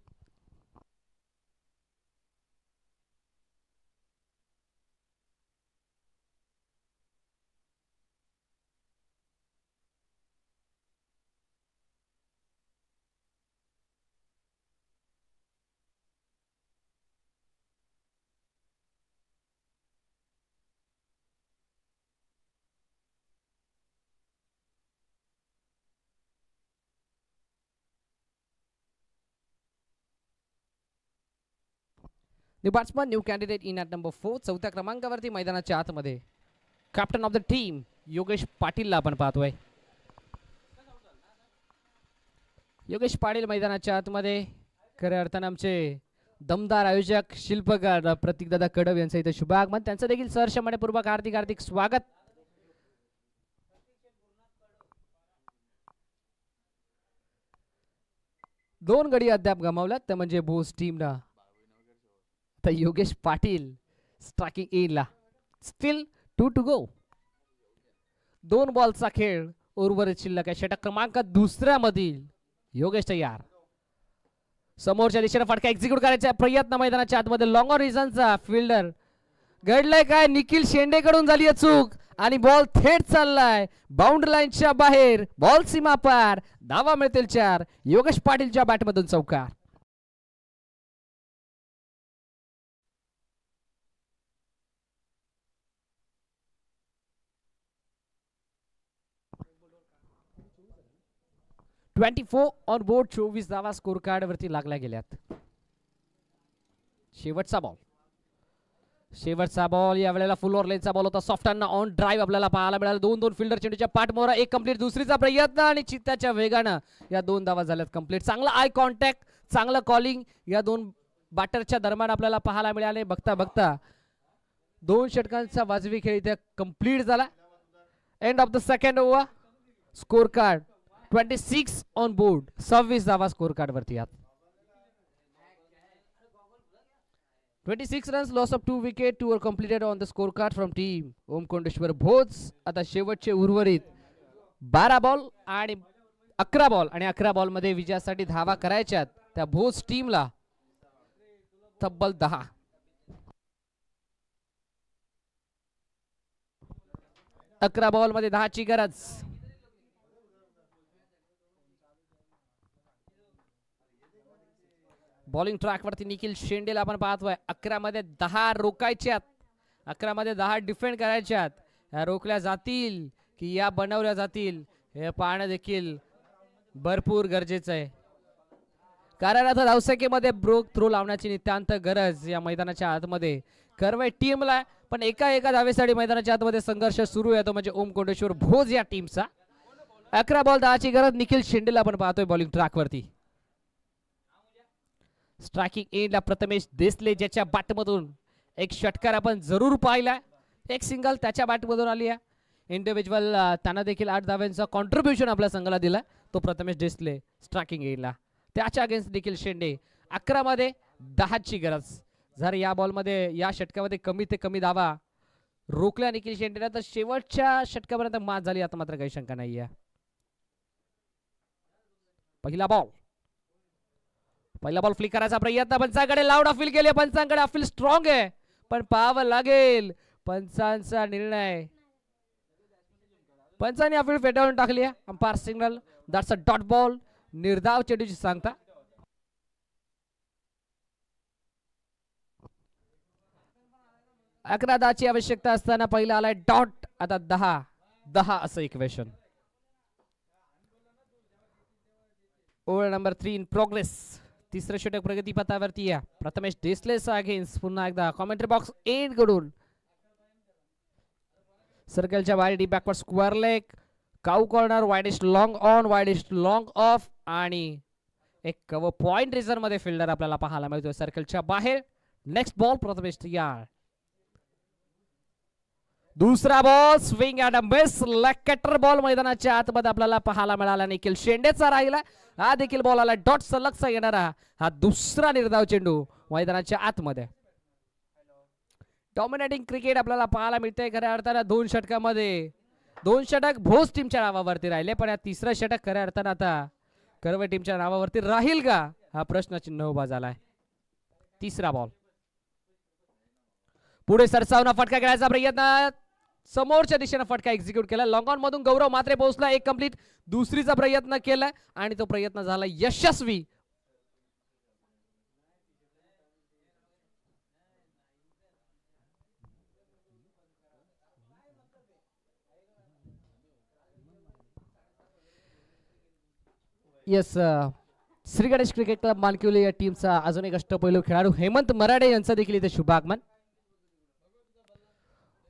New batsman, new candidate in at number 4. 4थ्या क्रमांकावरती मैदानाच्या आतमध्ये captain of the team Yogesh पाटीलला आपण पाहतोय. योगेश पाटील मैदानाच्या आतमध्ये. खऱ्या अर्थानं आमचे दमदार आयोजक शिल्पकार प्रतीकदादा कडव यांचं इथे शुभागमन. त्यांचं देखील सहर्ष मनपूर्वक हार्दिक हार्दिक स्वागत. दोन गडी अद्याप गमावल्यात, ते म्हणजे भोज टीमनं. तर योगेश पाटील स्ट्रायकिंग इनला. Still 2 to go. 2 बॉलचा खेळ उर्वरित शिल्लक आहे. षटक क्रमांक 2 मधील योगेश तयार. समोरच्या दिशेने फटका एक्झिक्यूट करायचा प्रयत्न मैदानाच्या आतमध्ये. लॉंग ऑन रिझनचा फिल्डर घडलंय काय, निखिल शेंडेकडून झाली आहे चूक आणि बॉल थेट चाललाय बाउंड्री लाईनच्या बाहेर. बॉल सीमा पार. धावा मिळतील 4. योगेश पाटीलच्या बॅटमधून चौकार. (24 ऑन बोर्ड). 24 धावा स्कोर कार्ड वरती लागल्या गेल्यात. शेवटचा बॉल. शेवटचा बॉल या वेळेला फुल ओव्हर लेनचा बॉल होता. सॉफ्टांना ऑन ड्राईव्ह आपल्याला पाहायला मिळाला. 2 फिल्डर चेंडूच्या पाठमोरा. 1 कंप्लीट, दुसरीचा प्रयत्न आणि चित्ताच्या वेगानं या 2 धावा झाल्यात कंप्लीट. चांगला आय कॉन्टॅक्ट, चांगलं कॉलिंग या 2 बॅटरच्या दरम्यान आपल्याला पाहायला मिळाले. बघता बघता 2 षटकांचा वाजवी खेळ इथे कंप्लीट झाला. End of the second over. Score card 26 on board. 26 धावा स्कोर कार्ड वरती आत. 26 runs, loss of 2 wicket. 2 completed on the score card from team Om Kondeshwar Bhoj. आता शेवटचे उर्वरित 12 बॉल आणि 11 बॉल आणि 11 बॉल मध्ये विजयासाठी धावा करायच्यात त्या भोज टीमला. तब्बल 10. 11 बॉल मध्ये 10 ची गरज. बॉलिंग ट्रॅक वरती निखिल शेंडेला आपण पाहतोय. 11 मध्ये 10 रोकायच्यात. 11 मध्ये 10 डिफेंड करायच्यात. या रोखल्या जातील की या बनवल्या जातील हे पाहणं देखील भरपूर गरजेचं आहे. कारण आता धावसंख्येमध्ये ब्रोक थ्रो लावण्याची नितांत गरज या मैदानाच्या आतमध्ये करवय टीमला. पण एका धावेसाठी मैदानाच्या आतमध्ये संघर्ष सुरू आहे, तो म्हणजे ओम कोंडेश्वर भोज या टीमचा. 11 बॉल 10 ची गरज. निखिल शेंडेला आपण पाहतोय बॉलिंग ट्रॅक वरती. स्ट्रायकिंग एंडला प्रथमेश देसले ज्याच्या बॅटमधून एक षटकार आपण जरूर पाहिला. एक सिंगल त्याच्या बॅटमधून आली आहे. इंडिव्हिज्युअल त्यांना देखील 8 धावांचा कॉन्ट्रीब्युशन आपल्या संघाला दिला, तो प्रथमेश डिसले स्ट्रायकिंग एंडला. त्याच्या अगेन्स्ट देखील शेंडे. 11 मध्ये 10ची गरज. जर या बॉलमध्ये या षटकामध्ये कमी ते कमी धावा रोखल्या निखिल शेंडेला तर शेवटच्या षटकापर्यंत मात झाली, आता मात्र काही शंका नाही आहे. पहिला बॉल फ्लिक करायचा प्रयत्न पंचांकडे. लाऊड अपील केली पंचांकडे. अपील स्ट्रॉंग आहे पण पाहावं लागेल पंचांचा निर्णय. पंचांनी अपील फेटाळून टाकली आहे. Umpire signal that's a dot ball. निर्धाव चेंडूची सांगता. अकरा दाची आवश्यकता असताना पहिला आलाय डॉट. आता 10 असं equation. Over number 3 in progress. तिसरं षटक प्रगतीपथावरती आहे. प्रथमेश डिसलेस अगेन्स्ट पुन्हा एकदा कॉमेंट्री बॉक्स एंड कडून सर्कलच्या बाहेर D backward square leg. Cow corner widest long on widest long of आणि एक कव्हर पॉइंट रिझर्व मध्ये फिल्डर आपल्याला पाहायला मिळतोय सर्कलच्या बाहेर. नेक्स्ट बॉल प्रथमेश तयार. दुसरा ball swing and a miss. Leg cutter ball मैदानाच्या आतमध्ये आपल्याला पाहायला मिळाला. निखिल शेंडेचा राहिला. हा देखील बॉल आला डॉट सलगचा येणारा हा दुसरा निर्धाव चेंडू मैदानाच्या आतमध्ये. डॉमिनेटिंग क्रिकेट आपल्याला पाहायला मिळते खऱ्या अर्थानं. 2 षटकामध्ये 2 षटक भोज टीमच्या नावावरती राहिले, पण या तिसरं षटक खऱ्या अर्थानं आता कर्वे टीमच्या नावावरती राहील का हा प्रश्नचिन्ह उभा झालाय. तिसरा बॉल पुढे सरसावना फटका खेळायचा प्रयत्न. समोरच्या दिशेने फटका एक्झिक्यूट केला. लॉंग ऑन मधून गौरव मात्रे पोहोचला. एक कंप्लीट. दुसरीचा प्रयत्न केला आणि तो प्रयत्न झाला यशस्वी. Yes Shri Ganesh cricket club Mankivali या टीमचा अजून एक अष्टपैलू खेळाडू हेमंत मराडे यांचं देखील इथे शुभागमन.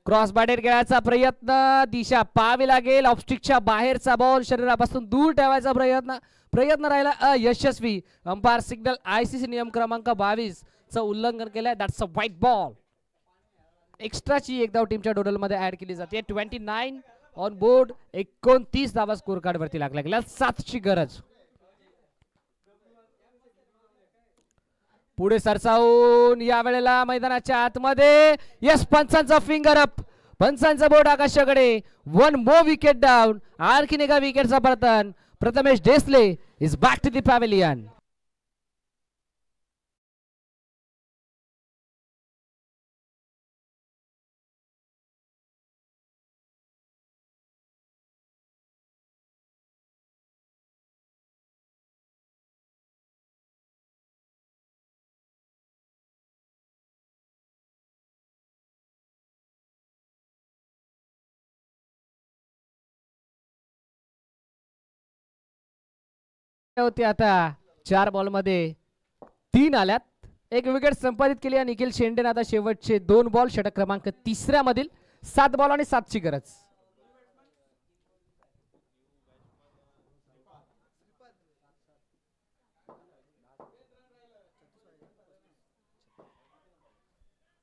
क्रॉस बॅटेड खेळायचा प्रयत्न. दिशा पाहावी लागेल. ऑफस्टिकच्या बाहेरचा बॉल शरीरापासून दूर ठेवायचा प्रयत्न राहिला अयशस्वी. Umpire signal. आयसीसी नियम क्रमांक 22 चं उल्लंघन केलंय. That's a wide ball. एक्स्ट्राची एक धाव टीमच्या टोटल मध्ये ऍड केली जाते. 29 ऑन बोर्ड. 29 धावा स्कोर कार्ड वरती लागल्या गेल्या. 7ची गरज. पुढे सरसावून या वेळेला मैदानाच्या आतमध्ये. यस पंचांचा फिंगर अप. पंचांचा बोट आकाशाकडे. 1 मोर विकेट डाऊन. आणखीन एका विकेटचा पतन. Prathamesh Disale is back to the pavilion. होते आता 4 बॉल मध्ये 3 आल्यात. एक विकेट संपादित केली आहे निखिल शेंडेने. आता शेवटचे 2 बॉल षटक क्रमांक 3 मधील. 7 बॉल आणि 7ची गरज.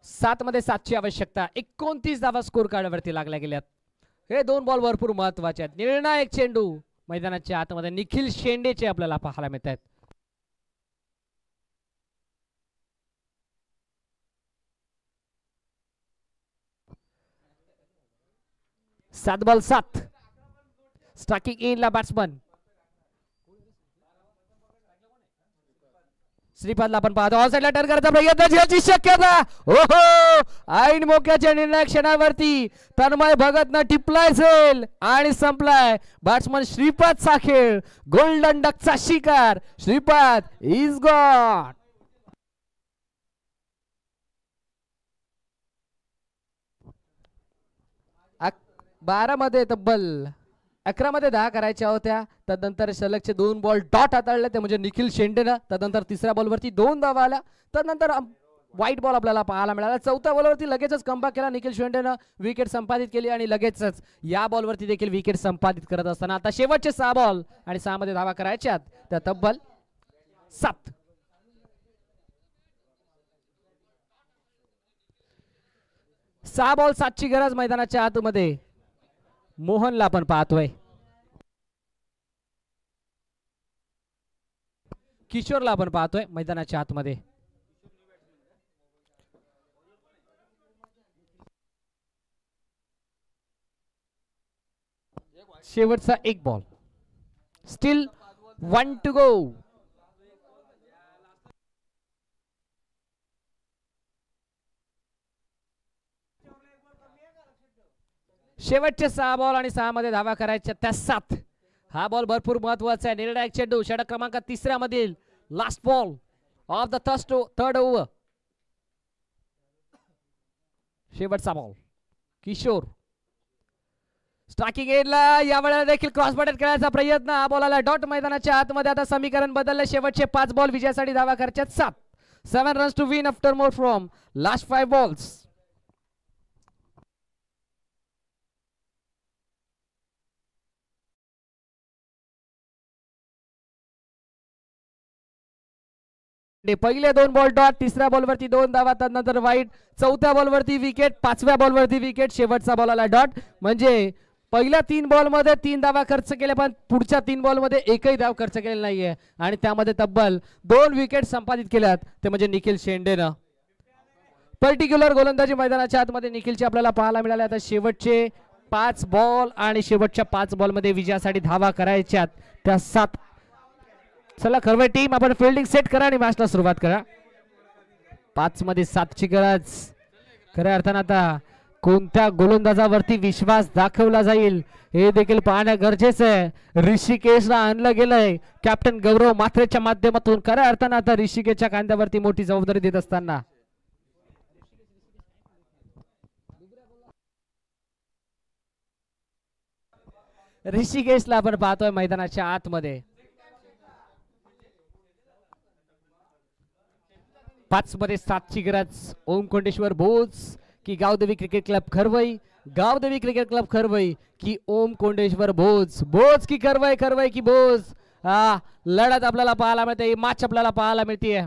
सात मध्ये 7ची आवश्यकता. 29 धावा स्कोर कार्डवरती लागल्या गेल्यात. हे 2 बॉल भरपूर महत्वाचे आहेत. निर्णायक चेंडू मैदानाच्या आतमध्ये निखिल शेंडेचे आपल्याला पाहायला मिळत आहेत. 7 बॉल 7. स्ट्रायकिंग इन ला बॅट्समन श्रीपादला आपण पाहतो. ऑन साइडला टर्न करायचा प्रयत्न. झेलची शक्यता. ओहो ऐन मोक्याच्या निर्णय क्षणावरती तन्मय भगतनं टिपलाय झेल आणि संपलाय. बॅट्समन श्रीपादचा खेळ. गोल्डन डकचा शिकार. Shripad is got. 12 मध्ये तब्बल 11 मध्ये 10 करायच्या होत्या. तदनंतर सलगचे 2 बॉल डॉट हाताळले ते म्हणजे निखिल शेंडेनं. तदनंतर तिसऱ्या बॉलवरती 2 धावा आल्या. तदनंतर व्हाईट बॉल आपल्याला पाहायला मिळाला. चौथ्या बॉलवरती लगेचच कमबॅक केला निखिल शेंडेनं. विकेट संपादित केली आणि लगेचच या बॉलवरती देखील विकेट संपादित करत असताना आता शेवटचे 6 बॉल आणि 6 मध्ये धावा करायच्यात. त्या तब्बल 7. 6 बॉल 7ची गरज मैदानाच्या आतमध्ये. मोहनला आपण पाहतोय, किशोरला आपण पाहतोय मैदानाच्या आतमध्ये. शेवटचा एक बॉल, स्टील 1 to go. शेवटचे 6 बॉल आणि 6 मध्ये धावा करायच्या त्या 7. हा बॉल भरपूर महत्वाचा आहे. निर्णायक चेंडू षटक क्रमांक 3 मधील last ball of the third over. शेवटचा बॉल, किशोर स्ट्रायकिंग एंडला, या वेळेला देखील क्रॉस बॉर्डर खेळायचा प्रयत्न. हा बॉल आला डॉट मैदानाच्या आतमध्ये. आता समीकरण बदलले. शेवटचे 5 बॉल विजयासाठी धावा करायच्या 7. 7 runs to win after more from last 5 balls. पहिले 2 बॉल डॉट, तिसऱ्या बॉलवरती 2 धावा, त्यानंतर वाईट, चौथ्या बॉलवरती विकेट, 5व्या बॉलवरती विकेट, शेवटचा बॉल आला डॉट. म्हणजे पहिल्या 3 बॉल मध्ये 3 धावा खर्च केल्या, पण पुढच्या 3 बॉल मध्ये एकही धाव खर्च केलेला नाहीये आणि त्यामध्ये तब्बल 2 विकेट संपादित केल्यात, ते म्हणजे निखिल शेंडेनं. पर्टिक्युलर गोलंदाजी मैदानाच्या आतमध्ये निखिलची आपल्याला पाहायला मिळाल्या. आता शेवटचे 5 बॉल आणि शेवटच्या 5 बॉल मध्ये विजयासाठी धावा करायच्यात त्या 7. चला खरवय टीम, आपण फिल्डिंग सेट करा आणि मॅचला सुरुवात करा. 5 मध्ये 7 ची गरज. खऱ्या अर्थानं आता कोणत्या गोलंदाजावरती विश्वास दाखवला जाईल हे देखील पाहणं गरजेचं आहे. ऋषिकेशला आणलं गेलंय कॅप्टन गौरव मात्रेच्या माध्यमातून. खऱ्या अर्थानं आता ऋषिकेशच्या खांद्यावरती मोठी जबाबदारी देत असताना ऋषिकेशला आपण पाहतोय मैदानाच्या आतमध्ये. 5 मध्ये 7 ची गरज. ओम कोंडेश्वर भोज की Gavdevi cricket club Kharvai, Gavdevi cricket club Kharvai की ओम कोंडेश्वर भोज, भोज की खरवई, खरवई की भोज. हा लढत आपल्याला पाहायला मिळते, मॅच आपल्याला पाहायला मिळते.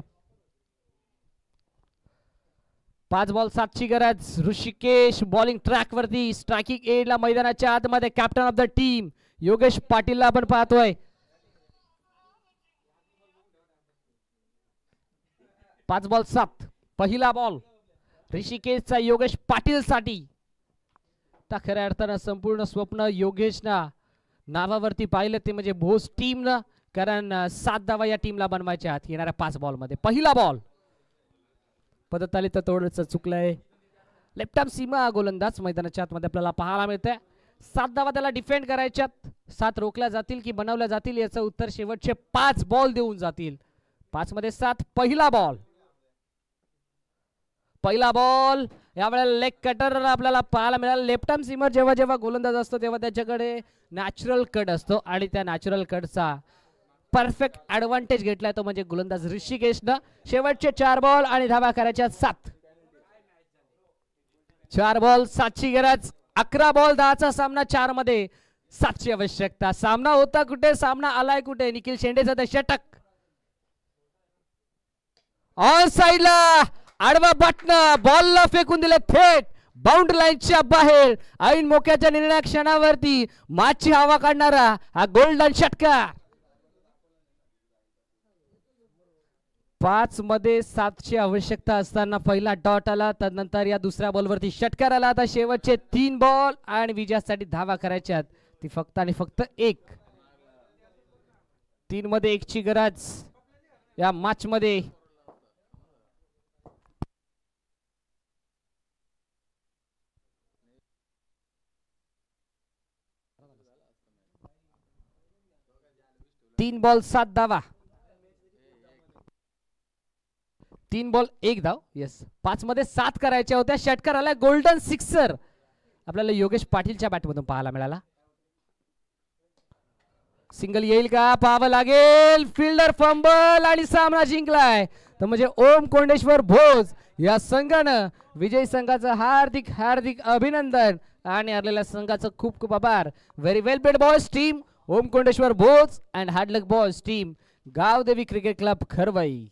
5 बॉल 7 ची गरज. ऋषिकेश बॉलिंग ट्रॅक वरती, स्ट्रायकिंग एंडला मैदानाच्या आतमध्ये captain of the team Yogesh पाटीलला आपण पाहतोय. 5 बॉल 7, पहिला बॉल ऋषिकेशचा योगेश पाटील साठी. तर खऱ्या अर्थानं संपूर्ण स्वप्न योगेशना नावावरती पाहिलं ते म्हणजे भोज टीमनं, कारण 7 धावा या टीमला बनवायच्या आहेत येणाऱ्या 5 बॉल मध्ये. पहिला बॉल पद्धत आली तर थोडंसं चुकलंय. लेफ्ट आर्म सीमा गोलंदाज मैदानाच्या आतमध्ये आपल्याला पाहायला मिळतंय. 7 धावा त्याला डिफेंड करायच्यात. 7 रोखल्या जातील की बनवल्या जातील याचं उत्तर शेवटचे 5 बॉल देऊन जातील. 5 मध्ये 7, पहिला बॉल. पहिला बॉल यावेळेला लेग कटर आपल्याला पाहायला मिळाला. लेफ्ट आर्म सीमर जेव्हा जेव्हा गोलंदाज असतो तेव्हा त्याच्याकडे नॅचरल कट असतो आणि त्या नॅचरल कटचा परफेक्ट ऍडव्हान्टेज घेतलाय तो म्हणजे गोलंदाज ऋषिकेशनं. शेवटचे 4 बॉल आणि धावा करायच्या 7. 4 बॉल 7 ची गरज. 11 बॉल 10 चा सामना, 4 मध्ये 7 ची आवश्यकता. सामना होता कुठे, सामना आलाय कुठे. निखिल शेंडेचा ते षटक ऑन साइडला आडवा बटन, बॉलला फेकून दिले थेट बाउंड्री लाईनच्या बाहेर. ऐन मोक्याच्या निर्णय क्षणावरती मॅचची हवा काढणारा हा गोल्डन षटकार. 5 मध्ये 7 ची आवश्यकता असताना पहिला डॉट आला, त्यानंतर या दुसऱ्या बॉलवरती षटकार आला. आता शेवटचे 3 बॉल आणि विजयासाठी धावा करायच्यात ती फक्त आणि फक्त 1. 3 मध्ये 1 ची गरज या मॅच मध्ये. तीन बॉल 7 धावा, 3 बॉल 1 धाव. येस, 5 मध्ये 7 करायच्या होत्या. षटकार आला गोल्डन सिक्सर आपल्याला योगेश पाटीलच्या बॅटमधून पाहायला मिळाला. सिंगल येईल का पाहावं लागेल. फिल्डर फंबल आणि सामना जिंकलाय तर म्हणजे ओम कोंडेश्वर भोज या संघानं. विजयी संघाचं हार्दिक हार्दिक अभिनंदन आणि हरलेल्या संघाचं खूप खूप आभार. Very well played boys team Om Kondeshwar Bhoj and hard luck boys team Gavdevi cricket club Kharwai.